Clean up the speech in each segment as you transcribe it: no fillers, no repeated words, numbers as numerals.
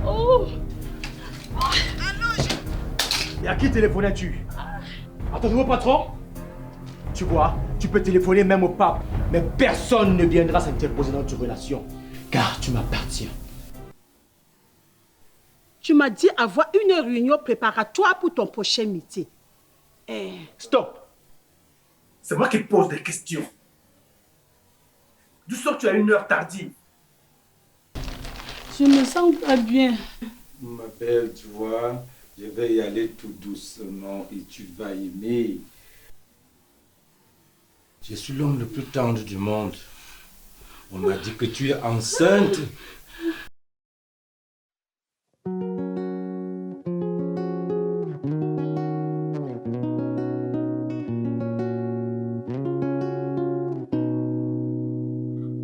Oh. Et à qui téléphonais-tu? À ton nouveau patron? Tu vois, tu peux téléphoner même au pape, mais personne ne viendra s'interposer dans notre relation, car tu m'appartiens. Tu m'as dit avoir une réunion préparatoire pour ton prochain meeting. Stop! C'est moi qui pose des questions. D'où sors tu as une heure tardive? Je me sens pas bien. Ma belle, tu vois, je vais y aller tout doucement et tu vas aimer. Je suis l'homme le plus tendre du monde. On m'a dit que tu es enceinte.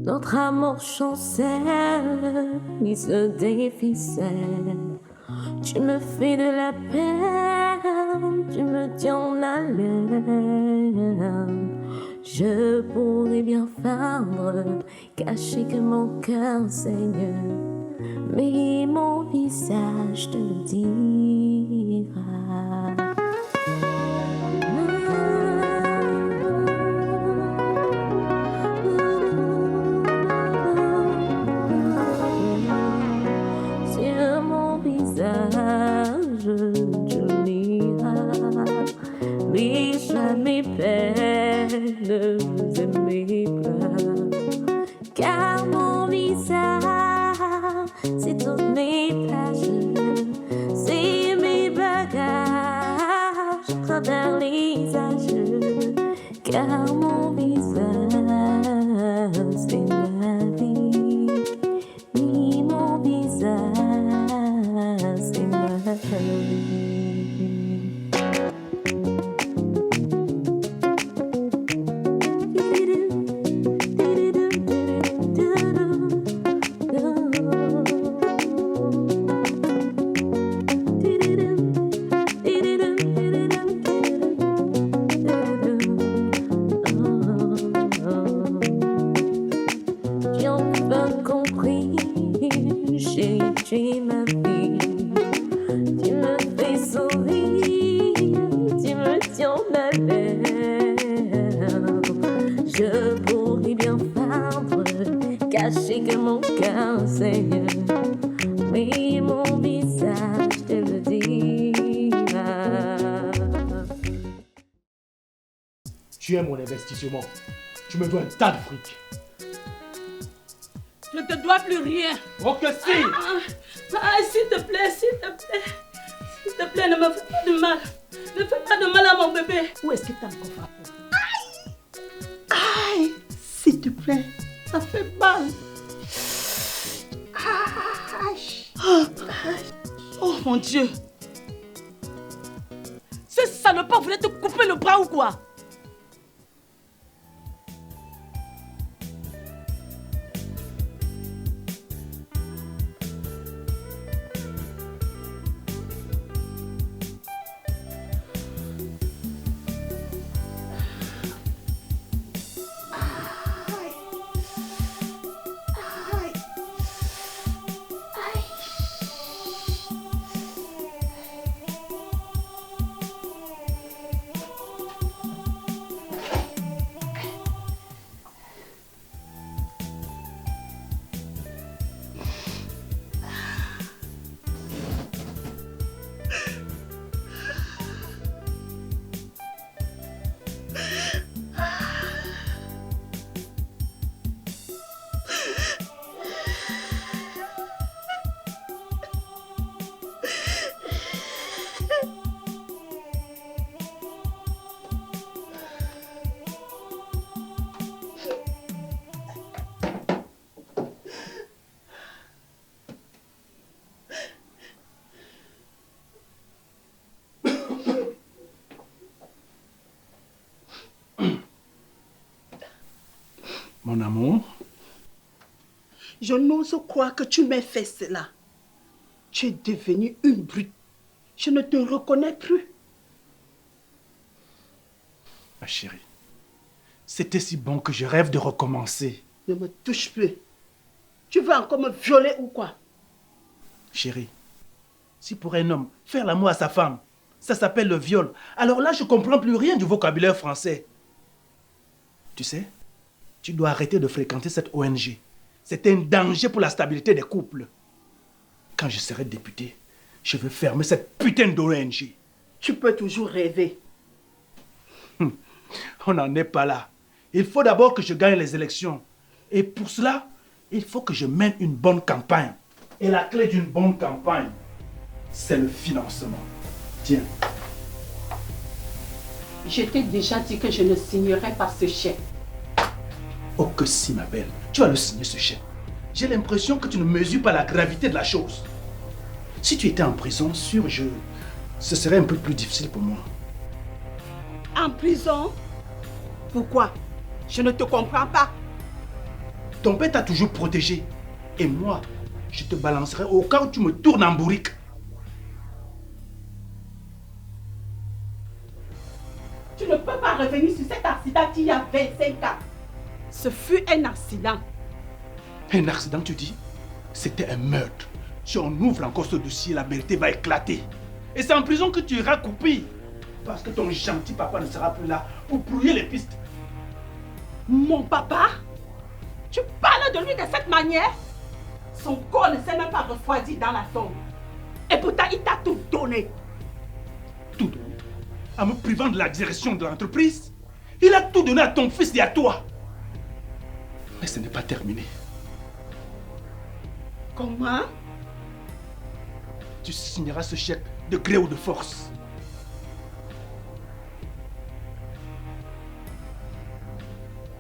Notre amour chancelle, il se déficelle. Tu me fais de la peine, tu me tiens en haleine. Je pourrais bien feindre, cacher que mon cœur saigne, mais mon visage te le dira. Sur mon visage, tu liras mes joies, mes peines et mes pleurs. Car mon visage, c'est toutes mes pages, c'est mes bagages à travers les âges. Car mon visage, c'est ma vie. Oui, mon visage, c'est ma vie. J'ai enfin compris, chérie, tu es ma vie. Tu me fais sourire, tu me tiens en haleine. Je pourrais bien feindre, cacher que mon cœur saigne, mais mon visage te le dira. Tu es mon investissement. Tu me dois un tas de fric. Je ne te dois plus rien. Oh que si! S'il te plaît, s'il te plaît. S'il te plaît, ne me fais pas de mal. Ne fais pas de mal à mon bébé. Où est-ce que tu as le coffre à peau? Aïe! S'il te plaît, ça fait mal. Aïe! Oh mon Dieu! Ce salopard voulait te couper le bras ou quoi? Mon amour, Je n'ose croire que tu m'aies fait cela. Tu es devenue une brute. Je ne te reconnais plus. Ma chérie, c'était si bon que je rêve de recommencer. Ne me touche plus. Tu veux encore me violer ou quoi? Chérie, si pour un homme, faire l'amour à sa femme, ça s'appelle le viol, alors là, je ne comprends plus rien du vocabulaire français. Tu sais, tu dois arrêter de fréquenter cette ONG. C'est un danger pour la stabilité des couples. Quand je serai député, je veux fermer cette putain d'ONG. Tu peux toujours rêver. On n'en est pas là. Il faut d'abord que je gagne les élections. Et pour cela, il faut que je mène une bonne campagne. Et la clé d'une bonne campagne, c'est le financement. Tiens. Je t'ai déjà dit que je ne signerai pas ce chèque. Oh que si, ma belle, tu vas le signer ce chèque. J'ai l'impression que tu ne mesures pas la gravité de la chose. Si tu étais en prison, ce serait un peu plus difficile pour moi. En prison? Pourquoi? Je ne te comprends pas. Ton père t'a toujours protégé. Et moi, je te balancerai au cas où tu me tournes en bourrique. Tu ne peux pas revenir sur cet accident qu'il y a 25 ans. Ce fut un accident. Un accident, tu dis? C'était un meurtre. Si on ouvre encore ce dossier, la vérité va éclater. Et c'est en prison que tu iras couper. Parce que ton gentil papa ne sera plus là pour brouiller les pistes. Mon papa? Tu parles de lui de cette manière? Son corps ne s'est même pas refroidi dans la tombe. Et pourtant, il t'a tout donné. Tout donné? En me privant de la direction de l'entreprise? Il a tout donné à ton fils et à toi. Mais ce n'est pas terminé. Comment? Tu signeras ce chèque de gré ou de force.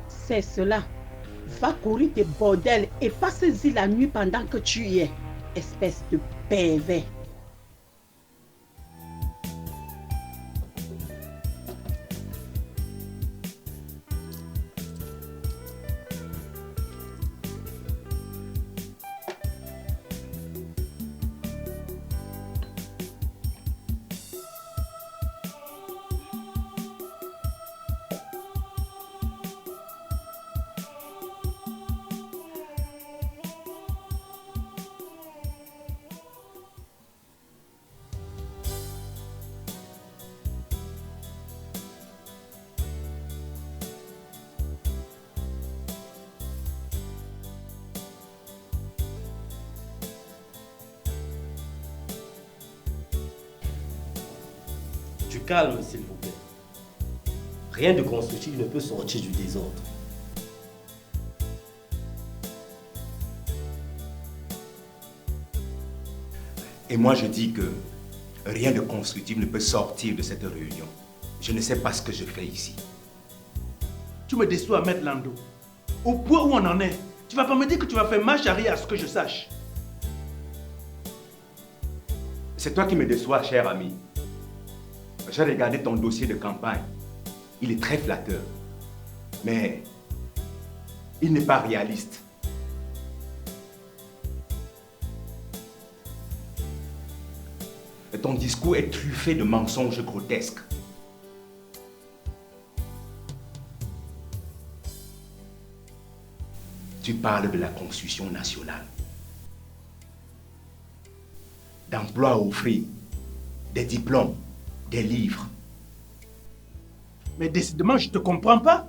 C'est cela. Va courir tes bordels et passe-y la nuit pendant que tu y es. Espèce de pervers. Du calme, s'il vous plaît. Rien de constructif ne peut sortir du désordre. Et moi, je dis que rien de constructif ne peut sortir de cette réunion. Je ne sais pas ce que je fais ici. Tu me déçois, Maître Lando. Au point où on en est, tu vas pas me dire que tu vas faire marche arrière à ce que je sache. C'est toi qui me déçois, cher ami. J'ai regardé ton dossier de campagne. Il est très flatteur. Mais il n'est pas réaliste. Et ton discours est truffé de mensonges grotesques. Tu parles de la Constitution nationale, d'emplois à offrir, des diplômes, des livres. Mais décidément, je ne te comprends pas.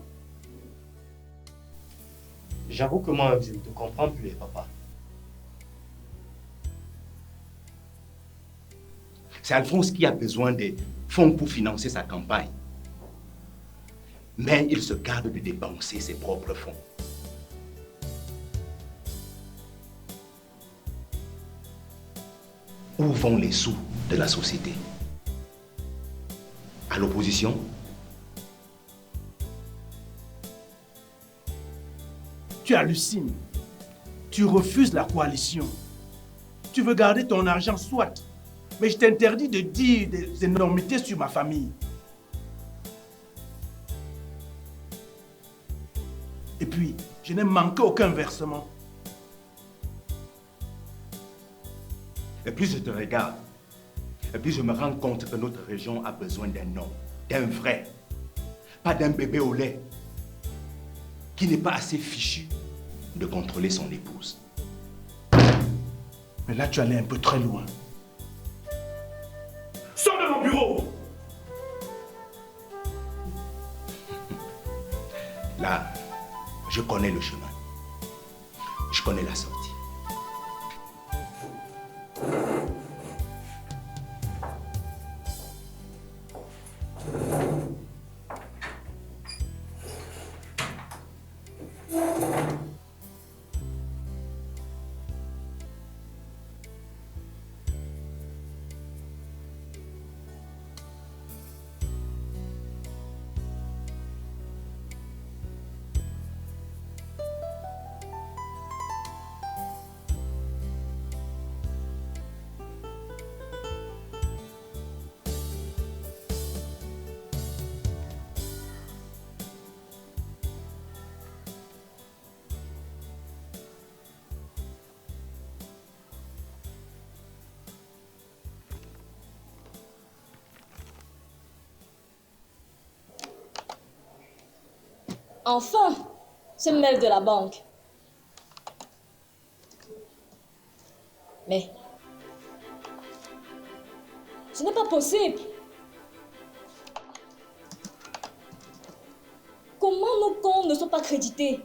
J'avoue que moi, je ne te comprends plus, papa. C'est Alphonse qui a besoin des fonds pour financer sa campagne. Mais il se garde de dépenser ses propres fonds. Où vont les sous de la société? À l'opposition? Tu hallucines. Tu refuses la coalition. Tu veux garder ton argent, soit. Mais je t'interdis de dire des énormités sur ma famille. Et puis, je n'ai manqué aucun versement. Et plus je te regarde, et puis je me rends compte que notre région a besoin d'un homme, d'un vrai, pas d'un bébé au lait, qui n'est pas assez fichu de contrôler son épouse. Mais là, tu allais un peu très loin. Sors de mon bureau! Là, je connais le chemin. Je connais la sortie. Enfin, ce mail de la banque. Mais ce n'est pas possible. Comment nos comptes ne sont pas crédités?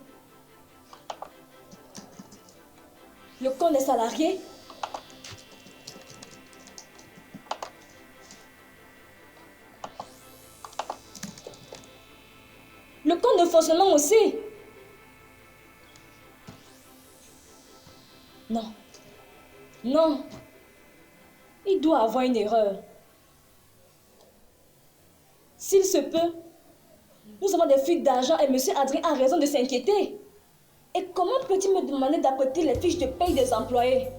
Le compte des salariés? Le compte de fonctionnement aussi? Non. Non. Il doit avoir une erreur. S'il se peut, nous avons des fuites d'argent et M. Adrien a raison de s'inquiéter. Et comment peut-il me demander d'apporter les fiches de paye des employés?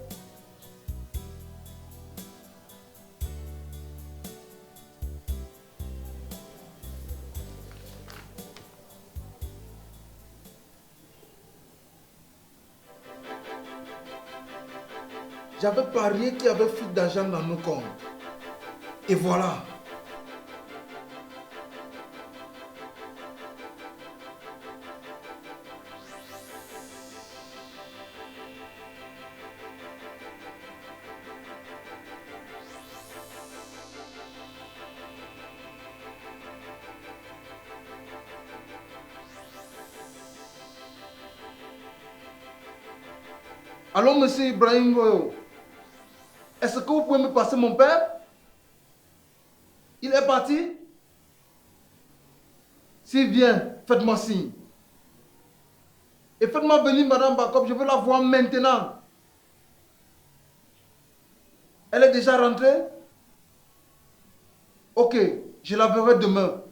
J'avais parié qu'il y avait fuite d'argent dans nos comptes. Et voilà. Allô, monsieur Ibrahim Goyo. Est-ce que vous pouvez me passer mon père? Il est parti? S'il vient, faites-moi signe. Et faites-moi venir Madame Bakop, je veux la voir maintenant. Elle est déjà rentrée? Ok, je la verrai demain.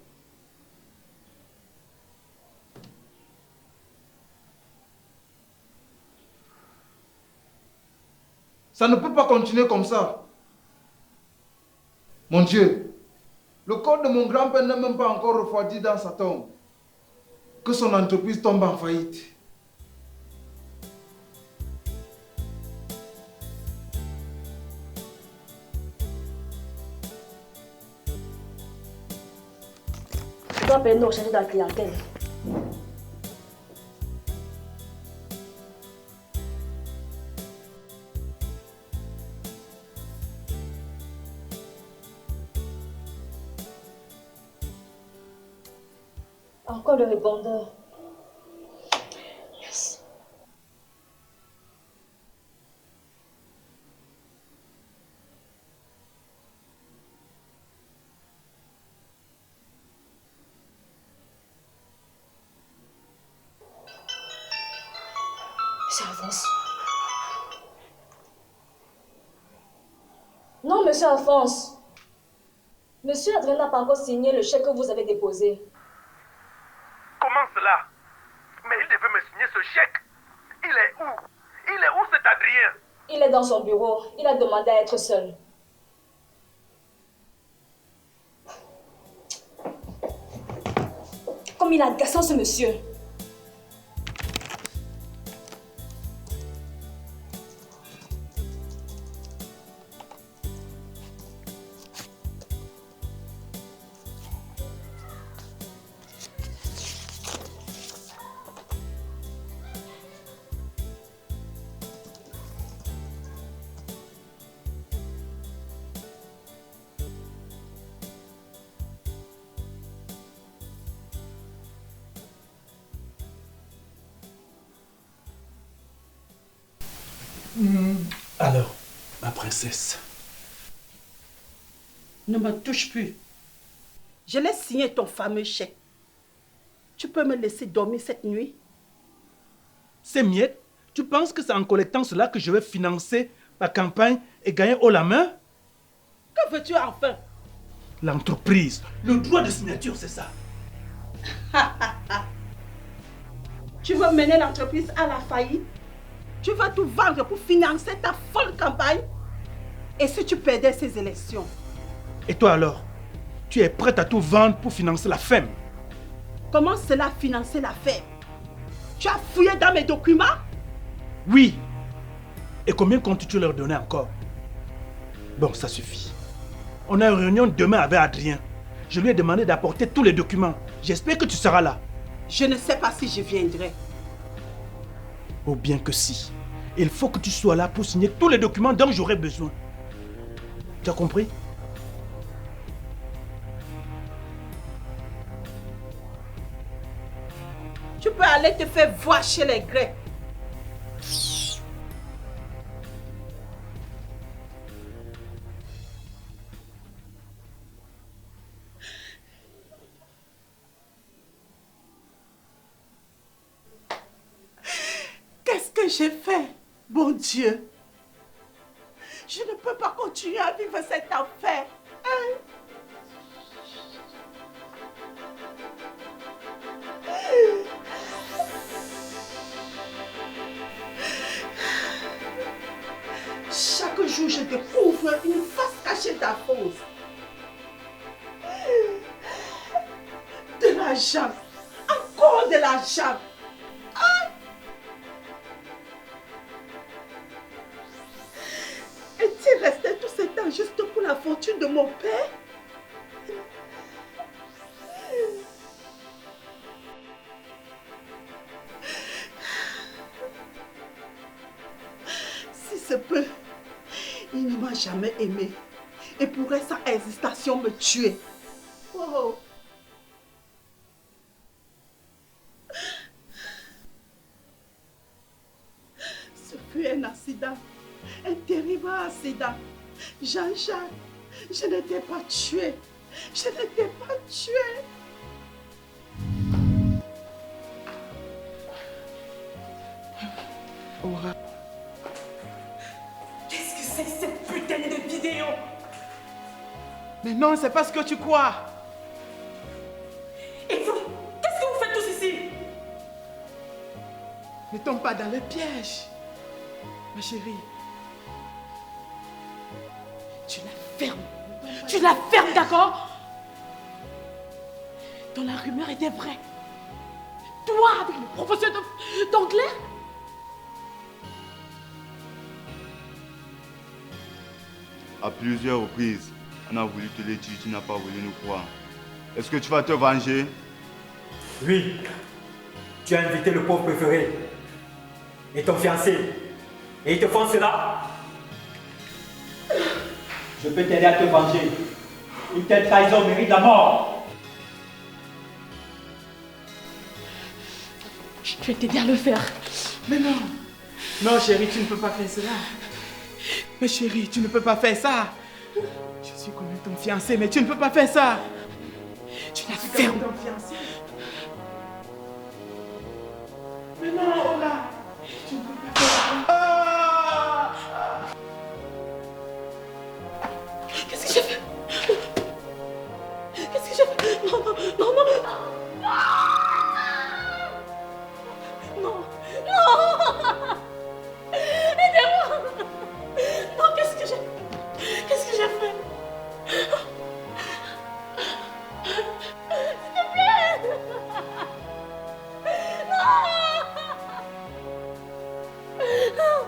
Ça ne peut pas continuer comme ça. Mon Dieu, le corps de mon grand-père n'est même pas encore refroidi dans sa tombe. Que son entreprise tombe en faillite. Je dois appeler nos chargés de la clientèle. Encore le répondeur. Yes. Monsieur Alphonse. Non, monsieur Alphonse. Monsieur Adrien n'a pas encore signé le chèque que vous avez déposé. Comment cela? Mais il devait me signer ce chèque. Il est où? Il est où cet Adrien? Il est dans son bureau. Il a demandé à être seul. Comme il est agaçant ce monsieur. Alors, ma princesse. Ne me touche plus. Je l'ai signé ton fameux chèque. Tu peux me laisser dormir cette nuit? Ces miettes, tu penses que c'est en collectant cela que je vais financer ma campagne et gagner haut la main? Que veux-tu enfin? L'entreprise, le droit de signature, c'est ça. Tu veux mener l'entreprise à la faillite? Tu vas tout vendre pour financer ta folle campagne? Et si tu perdais ces élections? Et toi alors? Tu es prête à tout vendre pour financer la FEM? Comment cela financer la FEM? Tu as fouillé dans mes documents? Oui. Et combien comptes-tu leur donner encore? Bon, ça suffit. On a une réunion demain avec Adrien. Je lui ai demandé d'apporter tous les documents. J'espère que tu seras là. Je ne sais pas si je viendrai. Ou bien que si. Il faut que tu sois là pour signer tous les documents dont j'aurai besoin. Tu as compris? Tu peux aller te faire voir chez les Grecs. Qu'est-ce que j'ai fait, bon Dieu? Je ne peux pas continuer à vivre cet enfer. Hein? Chaque jour, je découvre une face cachée d'Alphonse. De l'argent. Encore de l'argent. Ah! Est-il resté tout ce temps juste pour la fortune de mon père? Si ce peut, il ne m'a jamais aimé et pourrait sa hésitation me tuer. Oh. Ce fut un accident, un terrible accident. Jean-Jacques, je ne t'ai pas tué. Je ne t'ai pas tué. Aura. Qu'est-ce que c'est cette putain de vidéo? Mais non, c'est pas ce que tu crois. Et vous, qu'est-ce que vous faites tous ici? Ne tombe pas dans le piège. Ma chérie. Tu la fermes. Tu la fermes, d'accord? Donc la rumeur était vraie. Toi, avec le professeur d'anglais? À plusieurs reprises, on a voulu te le dire, tu n'as pas voulu nous croire. Est-ce que tu vas te venger? Oui. Tu as invité le pauvre préféré et ton fiancé. Et ils te font cela. Je peux t'aider à te venger. Une telle trahison mérite la mort. Je vais t'aider à le faire. Mais non. Non, chérie, tu ne peux pas faire cela. Mais chérie, tu ne peux pas faire ça. Je suis comme ton fiancé, mais tu ne peux pas faire ça. Tu la fermes. Ton fiancé. Mais non, Ola. Tu ne peux pas faire ça. Ah! Qu'est-ce que j'ai fait? Qu'est-ce que j'ai fait? Non, non, non, non. Non, non. Aidez-moi. Non, qu'est-ce que j'ai fait? Qu'est-ce que j'ai fait? S'il te plaît. Non.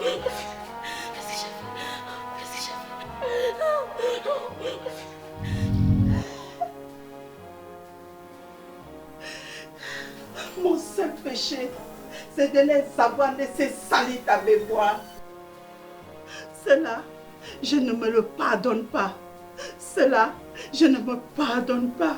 Qu'est-ce que j'ai fait? Qu'est-ce que j'ai fait? Mon seul péché, c'est de les avoir laissés salir ta mémoire. Cela, je ne me le pardonne pas. Cela, je ne me pardonne pas.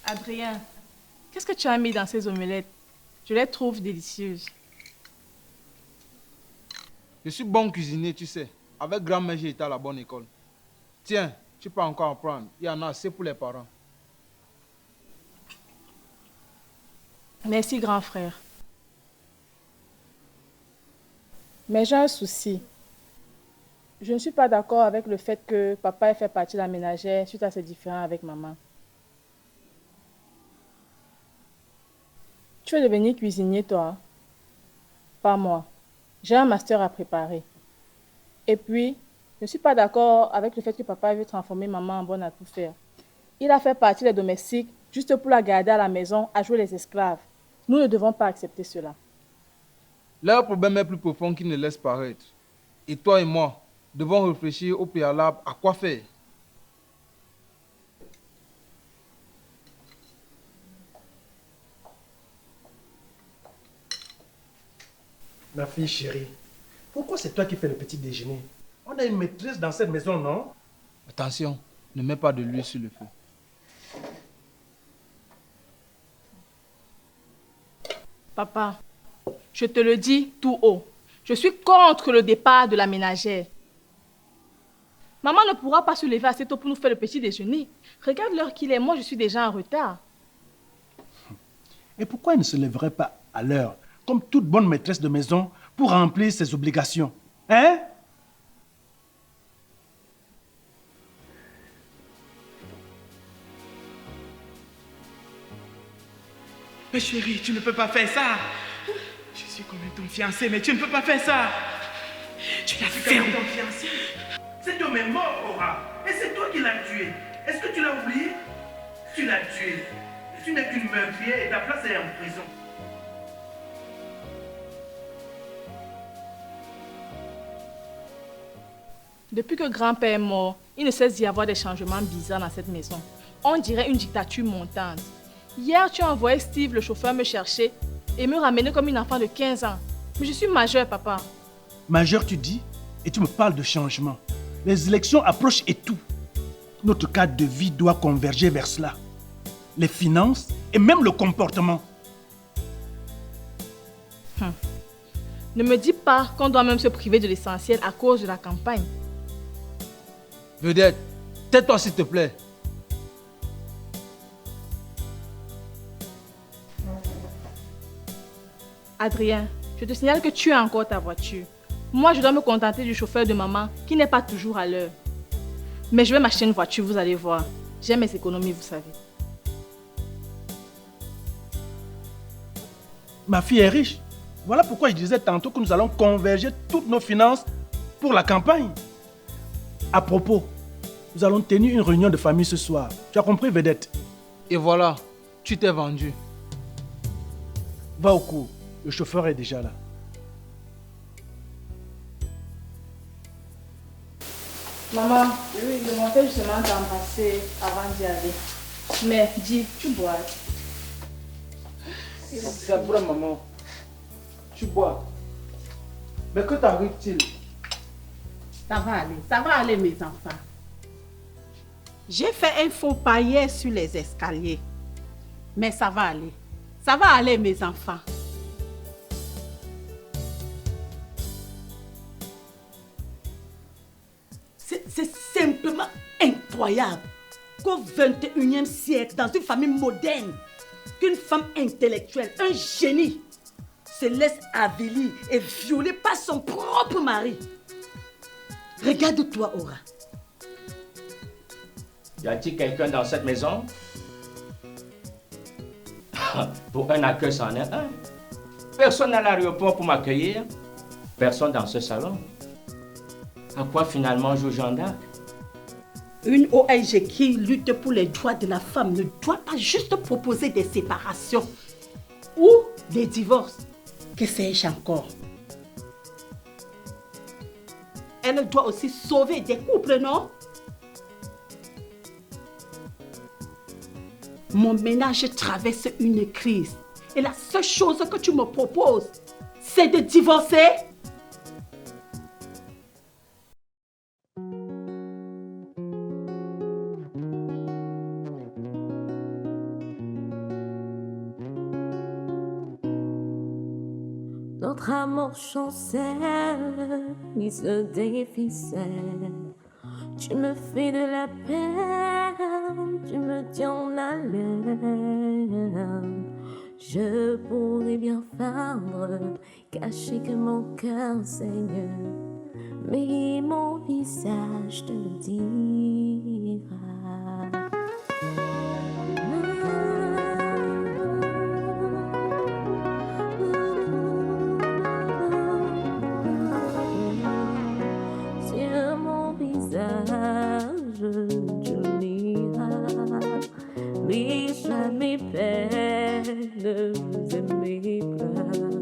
Adrien, qu'est-ce que tu as mis dans ces omelettes? Je les trouve délicieuses. Je suis bon cuisinier, tu sais. Avec grand-mère, j'ai été à la bonne école. Tiens, tu peux encore en prendre. Il y en a assez pour les parents. Merci, grand frère. Mais j'ai un souci. Je ne suis pas d'accord avec le fait que papa ait fait partie de la ménagère suite à ses différends avec maman. Tu veux devenir cuisinier, toi? Pas moi. J'ai un master à préparer. Et puis, je ne suis pas d'accord avec le fait que papa veut transformer maman en bonne à tout faire. Il a fait partie des domestiques juste pour la garder à la maison à jouer les esclaves. Nous ne devons pas accepter cela. Leur problème est plus profond qu'ils ne laissent paraître. Et toi et moi devons réfléchir au préalable à quoi faire. Ma fille chérie, pourquoi c'est toi qui fais le petit déjeuner? On a une maîtresse dans cette maison, non? Attention, ne mets pas de l'huile sur le feu. Papa, je te le dis tout haut. Je suis contre le départ de la ménagère. Maman ne pourra pas se lever assez tôt pour nous faire le petit déjeuner. Regarde l'heure qu'il est, moi je suis déjà en retard. Et pourquoi elle ne se lèverait pas à l'heure, comme toute bonne maîtresse de maison, pour remplir ses obligations? Hein? Mais chérie, tu ne peux pas faire ça. Je suis comme ton fiancé, mais tu ne peux pas faire ça. Tu l'as fait comme ton fiancé. Cet homme est mort, Aura. Et c'est toi qui l'as tué. Est-ce que tu l'as oublié? Tu l'as tué. Tu n'es qu'une meurtrière et ta place est en prison. Depuis que grand-père est mort, il ne cesse d'y avoir des changements bizarres dans cette maison. On dirait une dictature montante. Hier, tu as envoyé Steve, le chauffeur, me chercher et me ramener comme une enfant de 15 ans. Mais je suis majeure, papa. Majeure, tu dis? Et tu me parles de changement. Les élections approchent et tout. Notre cadre de vie doit converger vers cela. Les finances et même le comportement. Ne me dis pas qu'on doit même se priver de l'essentiel à cause de la campagne. Vedette, tais-toi s'il te plaît. Adrien, je te signale que tu as encore ta voiture. Moi, je dois me contenter du chauffeur de maman qui n'est pas toujours à l'heure. Mais je vais m'acheter une voiture, vous allez voir. J'ai mes économies, vous savez. Ma fille est riche. Voilà pourquoi je disais tantôt que nous allons converger toutes nos finances pour la campagne. À propos, nous allons tenir une réunion de famille ce soir. Tu as compris, Vedette? Et voilà, tu t'es vendu. Va au cours. Le chauffeur est déjà là. Maman, je lui demandais justement d'embrasser avant d'y aller. Mais dis, tu bois. C'est vrai, maman. Tu bois. Mais que t'arrive-t-il? Ça va aller mes enfants. J'ai fait un faux pas hier sur les escaliers. Mais ça va aller. Ça va aller mes enfants. C'est simplement incroyable qu'au 21e siècle, dans une famille moderne, qu'une femme intellectuelle, un génie, se laisse avilir et violer par son propre mari. Regarde-toi, Aura. Y a-t-il quelqu'un dans cette maison? Pour un accueil, c'en est un. Personne à l'aéroport pour m'accueillir. Personne dans ce salon. À quoi finalement joue Jeanne d'Arc? Une ONG qui lutte pour les droits de la femme ne doit pas juste proposer des séparations ou des divorces. Que sais-je encore? Elle doit aussi sauver des couples, non? Mon ménage traverse une crise. Et la seule chose que tu me proposes, c'est de divorcer? Notre amour chancelle, il se déficelle. Tu me fais de la peine, tu me tiens en haleine. Je pourrais bien feindre, cacher que mon cœur saigne, mais mon visage te le dira. Sur mon visage, tu liras, mais jamais peine, mes pleurs.